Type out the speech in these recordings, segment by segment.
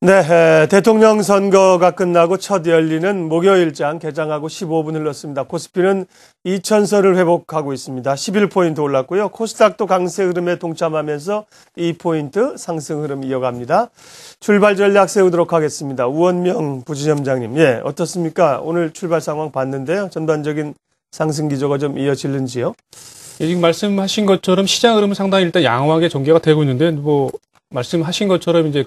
네, 대통령 선거가 끝나고 첫 열리는 목요일장 개장하고 15분 흘렀습니다. 코스피는 2,000선을 회복하고 있습니다. 11포인트 올랐고요. 코스닥도 강세 흐름에 동참하면서 2포인트 상승 흐름 이어갑니다. 출발 전략 세우도록 하겠습니다. 우원명 부지점장님, 어떻습니까? 오늘 출발 상황 봤는데요. 전반적인 상승 기조가 좀 이어질는지요? 지금 말씀하신 것처럼 시장 흐름은 상당히 일단 양호하게 전개가 되고 있는데, 말씀하신 것처럼 이제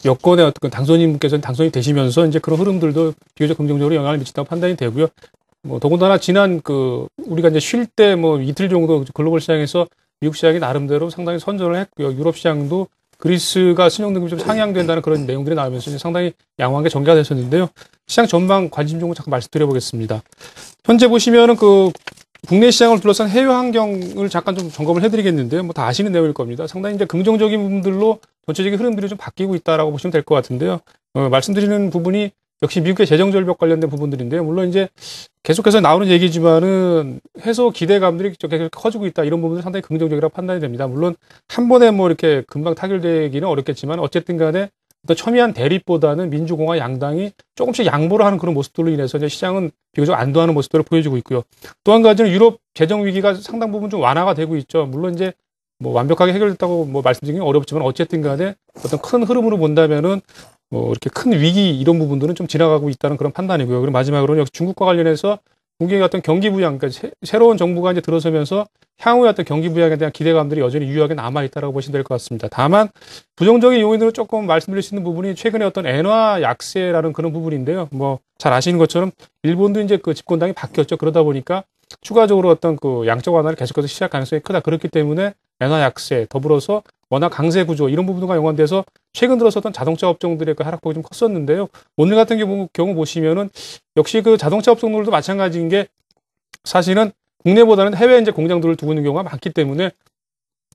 여권의 어떤 당선인분께서는 당선이 되시면서 이제 그런 흐름들도 비교적 긍정적으로 영향을 미친다고 판단이 되고요. 더군다나 지난 우리가 이제 쉴 때 이틀 정도 글로벌 시장에서 미국 시장이 나름대로 상당히 선전을 했고요. 유럽 시장도 그리스가 신용등급이 좀 상향된다는 그런 내용들이 나오면서 이제 상당히 양호하게 전개가 됐었는데요. 시장 전망 관심 종목 잠깐 말씀드려보겠습니다. 현재 보시면은 국내 시장을 둘러싼 해외 환경을 잠깐 좀 점검을 해드리겠는데요. 다 아시는 내용일 겁니다. 상당히 이제 긍정적인 부분들로 전체적인 흐름들이 좀 바뀌고 있다라고 보시면 될 것 같은데요. 말씀드리는 부분이 역시 미국의 재정 절벽 관련된 부분들인데요. 물론 이제 계속해서 나오는 얘기지만은 해소 기대감들이 계속 커지고 있다. 이런 부분들 상당히 긍정적이라고 판단이 됩니다. 물론 한 번에 이렇게 금방 타결되기는 어렵겠지만 어쨌든 간에 어떤 첨예한 대립보다는 민주공화 양당이 조금씩 양보를 하는 그런 모습들로 인해서 이제 시장은 비교적 안도하는 모습들을 보여주고 있고요. 또 한 가지는 유럽 재정 위기가 상당 부분 좀 완화가 되고 있죠. 물론 이제 완벽하게 해결됐다고 말씀드리긴 어렵지만 어쨌든 간에 어떤 큰 흐름으로 본다면은 이렇게 큰 위기 이런 부분들은 좀 지나가고 있다는 그런 판단이고요. 그리고 마지막으로는 역시 중국과 관련해서 중국의 어떤 경기 부양, 그러니까 새로운 정부가 이제 들어서면서 향후의 어떤 경기 부양에 대한 기대감들이 여전히 유효하게 남아있다고 보시면 될 것 같습니다. 다만 부정적인 요인으로 조금 말씀드릴 수 있는 부분이 최근에 어떤 엔화 약세라는 그런 부분인데요. 잘 아시는 것처럼 일본도 이제 집권당이 바뀌었죠. 그러다 보니까 추가적으로 어떤 양적 완화를 계속해서 시작 가능성이 크다. 그렇기 때문에 엔화 약세 더불어서 워낙 강세 구조 이런 부분과 연관돼서 최근 들어서 어떤 자동차 업종들의 하락폭이 좀 컸었는데요. 오늘 같은 경우 보시면은 역시 자동차 업종들도 마찬가지인 게 사실은 국내보다는 해외에 이제 공장들을 두고 있는 경우가 많기 때문에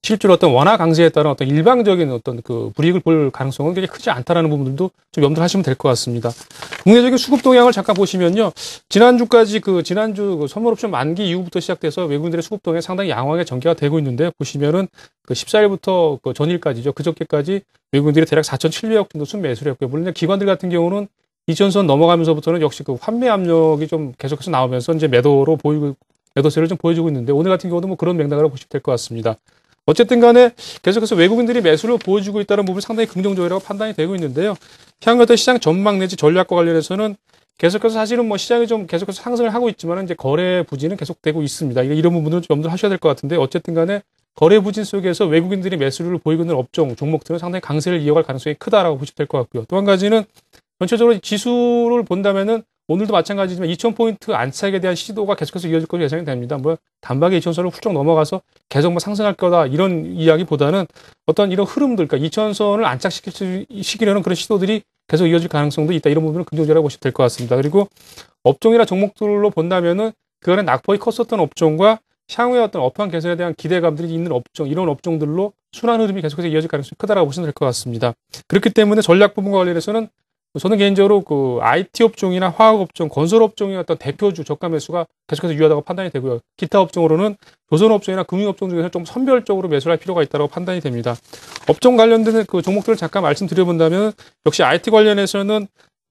실제로 어떤 원화 강세에 따른 어떤 일방적인 어떤 불이익을 볼 가능성은 굉장히 크지 않다라는 부분들도 좀 염두를 하시면 될 것 같습니다. 국내적인 수급 동향을 잠깐 보시면요. 지난주까지 지난주 선물옵션 만기 이후부터 시작돼서 외국인들의 수급 동향이 상당히 양호하게 전개가 되고 있는데 보시면은 14일부터 전일까지죠. 그저께까지 외국인들이 대략 4,700억 정도 순매수를 했고요. 물론 기관들 같은 경우는 2,000선 넘어가면서부터는 역시 환매 압력이 좀 계속해서 나오면서 이제 매도세를 좀 보여주고 있는데 오늘 같은 경우도 그런 맥락으로 보시면 될 것 같습니다. 어쨌든 간에 계속해서 외국인들이 매수를 보여주고 있다는 부분이 상당히 긍정적이라고 판단이 되고 있는데요. 향후 어떤 시장 전망 내지 전략과 관련해서는 계속해서 사실은 시장이 좀 계속해서 상승을 하고 있지만 이제 거래 부진은 계속되고 있습니다. 이런 부분은 좀 염두를 하셔야 될 것 같은데 어쨌든 간에 거래 부진 속에서 외국인들이 매수를 보이고 있는 업종, 종목들은 상당히 강세를 이어갈 가능성이 크다라고 보시면 될 것 같고요. 또 한 가지는 전체적으로 지수를 본다면은 오늘도 마찬가지지만 2,000포인트 안착에 대한 시도가 계속해서 이어질 것으로 예상이 됩니다. 단박에 2,000선을 훌쩍 넘어가서 계속 상승할 거다 이런 이야기보다는 어떤 이런 흐름들, 그러니까 2,000선을 안착시키려는 그런 시도들이 계속 이어질 가능성도 있다. 이런 부분을 긍정적이라고 보시면 될 것 같습니다. 그리고 업종이나 종목들로 본다면은 그 안에 낙폭이 컸었던 업종과 향후의 어떤 업황 개선에 대한 기대감들이 있는 업종, 이런 업종들로 순환 흐름이 계속해서 이어질 가능성이 크다라고 보시면 될 것 같습니다. 그렇기 때문에 전략 부분과 관련해서는 저는 개인적으로 IT 업종이나 화학 업종, 건설 업종의 어떤 대표주 저가 매수가 계속해서 유효하다고 판단이 되고요. 기타 업종으로는 조선 업종이나 금융 업종 중에서 좀 선별적으로 매수를 할 필요가 있다고 판단이 됩니다. 업종 관련된 종목들을 잠깐 말씀드려본다면 역시 IT 관련해서는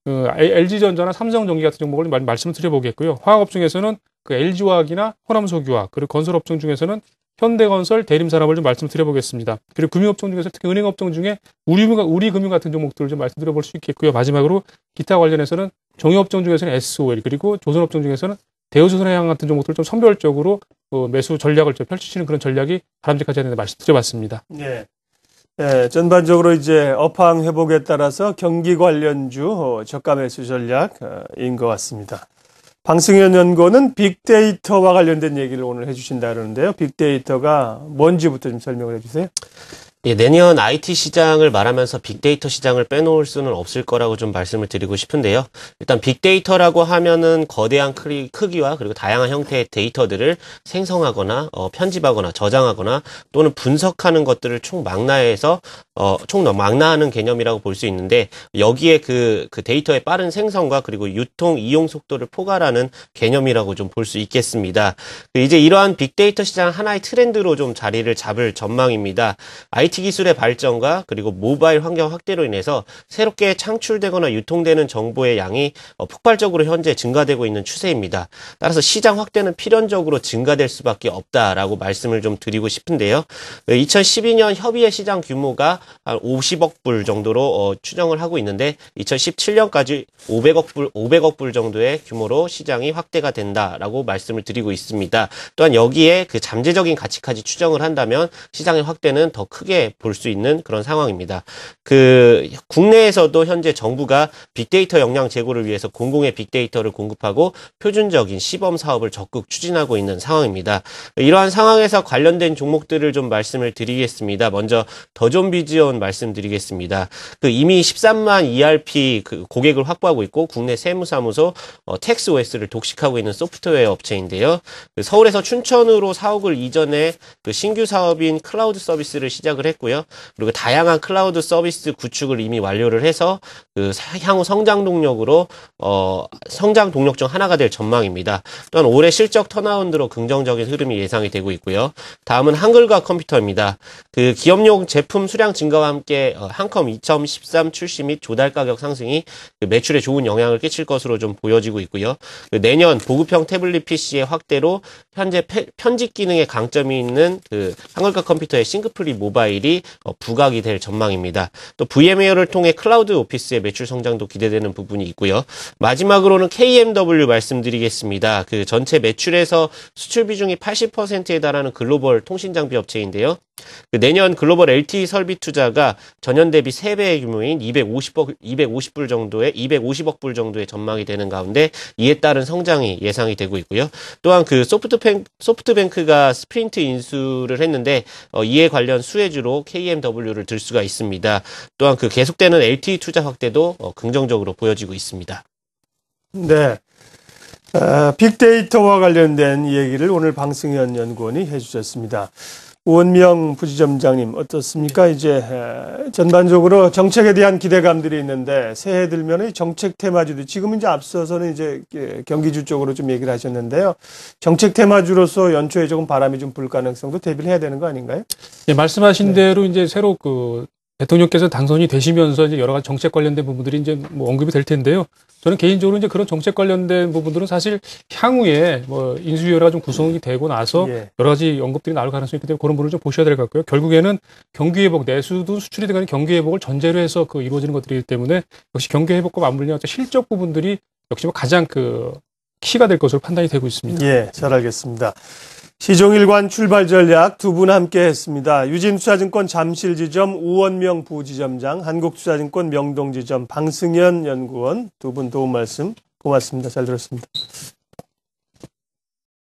LG전자나 삼성전기 같은 종목을 말씀을 드려보겠고요. 화학 업종에서는 LG화학이나 호남석유화학, 그리고 건설 업종 중에서는 현대건설, 대림산업을 좀 말씀드려보겠습니다. 그리고 금융업종 중에서 특히 은행업종 중에 우리금융 같은 종목들을 좀 말씀드려볼 수 있겠고요. 마지막으로 기타 관련해서는 정유업종 중에서는 SOL, 그리고 조선업종 중에서는 대우조선해양 같은 종목들을 좀 선별적으로 매수 전략을 좀 펼치시는 그런 전략이 바람직하지 않는데 말씀드려봤습니다. 네. 네, 전반적으로 이제 업황 회복에 따라서 경기 관련주 저가 매수 전략인 것 같습니다. 방승현 연구원은 빅데이터와 관련된 얘기를 오늘 해주신다 그러는데요. 빅데이터가 뭔지부터 좀 설명을 해주세요. 예, 내년 IT 시장을 말하면서 빅데이터 시장을 빼놓을 수는 없을 거라고 좀 말씀을 드리고 싶은데요. 일단 빅데이터라고 하면은 거대한 크기와 그리고 다양한 형태의 데이터들을 생성하거나 편집하거나 저장하거나 또는 분석하는 것들을 총망라해서 총망라하는 개념이라고 볼 수 있는데 여기에 그 데이터의 빠른 생성과 그리고 유통 이용 속도를 포괄하는 개념이라고 좀 볼 수 있겠습니다. 이제 이러한 빅데이터 시장 하나의 트렌드로 좀 자리를 잡을 전망입니다. IT 기술의 발전과 그리고 모바일 환경 확대로 인해서 새롭게 창출되거나 유통되는 정보의 양이 폭발적으로 현재 증가되고 있는 추세입니다. 따라서 시장 확대는 필연적으로 증가될 수밖에 없다라고 말씀을 좀 드리고 싶은데요. 2012년 협의회 시장 규모가 한 50억 불 정도로 추정을 하고 있는데 2017년까지 500억 불 정도의 규모로 시장이 확대가 된다라고 말씀을 드리고 있습니다. 또한 여기에 그 잠재적인 가치까지 추정을 한다면 시장의 확대는 더 크게 볼 수 있는 그런 상황입니다. 그 국내에서도 현재 정부가 빅데이터 역량 제고를 위해서 공공의 빅데이터를 공급하고 표준적인 시범 사업을 적극 추진하고 있는 상황입니다. 이러한 상황에서 관련된 종목들을 좀 말씀을 드리겠습니다. 먼저 더존비즈온 말씀드리겠습니다. 그 이미 13만 ERP 그 고객을 확보하고 있고 국내 세무사무소 텍스OS를 독식하고 있는 소프트웨어 업체인데요. 그 서울에서 춘천으로 사옥을 이전해 그 신규 사업인 클라우드 서비스를 시작을 했고요. 그리고 다양한 클라우드 서비스 구축을 이미 완료를 해서 그 향후 성장 동력으로 성장 동력 중 하나가 될 전망입니다. 또한 올해 실적 턴아운드로 긍정적인 흐름이 예상이 되고 있고요. 다음은 한글과 컴퓨터입니다. 그 기업용 제품 수량 증가와 함께 한컴 2013 출시 및 조달 가격 상승이 그 매출에 좋은 영향을 끼칠 것으로 좀 보여지고 있고요. 그 내년 보급형 태블릿 PC의 확대로 현재 편집 기능에 강점이 있는 그 한글과 컴퓨터의 싱크프리 모바일이 부각이 될 전망입니다. 또 VMware를 통해 클라우드 오피스의 매출 성장도 기대되는 부분이 있고요. 마지막으로는 KMW 말씀드리겠습니다. 그 전체 매출에서 수출 비중이 80%에 달하는 글로벌 통신 장비 업체인데요. 그 내년 글로벌 LTE 설비 투자가 전년 대비 3배의 규모인 250억 불 정도의 전망이 되는 가운데 이에 따른 성장이 예상이 되고 있고요. 또한 그 소프트뱅크가 스프린트 인수를 했는데 이에 관련 수혜주로 KMW를 들 수가 있습니다. 또한 그 계속되는 LTE 투자 확대도 긍정적으로 보여지고 있습니다. 네. 빅데이터와 관련된 얘기를 오늘 방승현 연구원이 해주셨습니다. 우원명 부지점장님 어떻습니까? 이제 전반적으로 정책에 대한 기대감들이 있는데 새해 들면 정책 테마주도 지금은 이제 앞서서는 이제 경기주 쪽으로 좀 얘기를 하셨는데요. 정책 테마주로서 연초에 조금 바람이 좀 불 가능성도 대비를 해야 되는 거 아닌가요? 네, 말씀하신 대로 이제 새로 그 대통령께서 당선이 되시면서 이제 여러 가지 정책 관련된 부분들이 이제 뭐 언급이 될 텐데요. 저는 개인적으로 이제 그런 정책 관련된 부분들은 사실 향후에 뭐 인수위가 좀 구성이 되고 나서 여러 가지 언급들이 나올 가능성이 있기 때문에 그런 부분을 좀 보셔야 될 것 같고요. 결국에는 경기회복, 내수도 수출이 들어가는 경기회복을 전제로 해서 그 이루어지는 것들이기 때문에 역시 경기회복과 맞물리는 실적 부분들이 역시 뭐 가장 그 키가 될 것으로 판단이 되고 있습니다. 예, 잘 알겠습니다. 시종일관 출발 전략 두 분 함께 했습니다. 유진투자증권 잠실지점 우원명 부지점장, 한국투자증권 명동지점 방승현 연구원 두 분 도움 말씀 고맙습니다. 잘 들었습니다.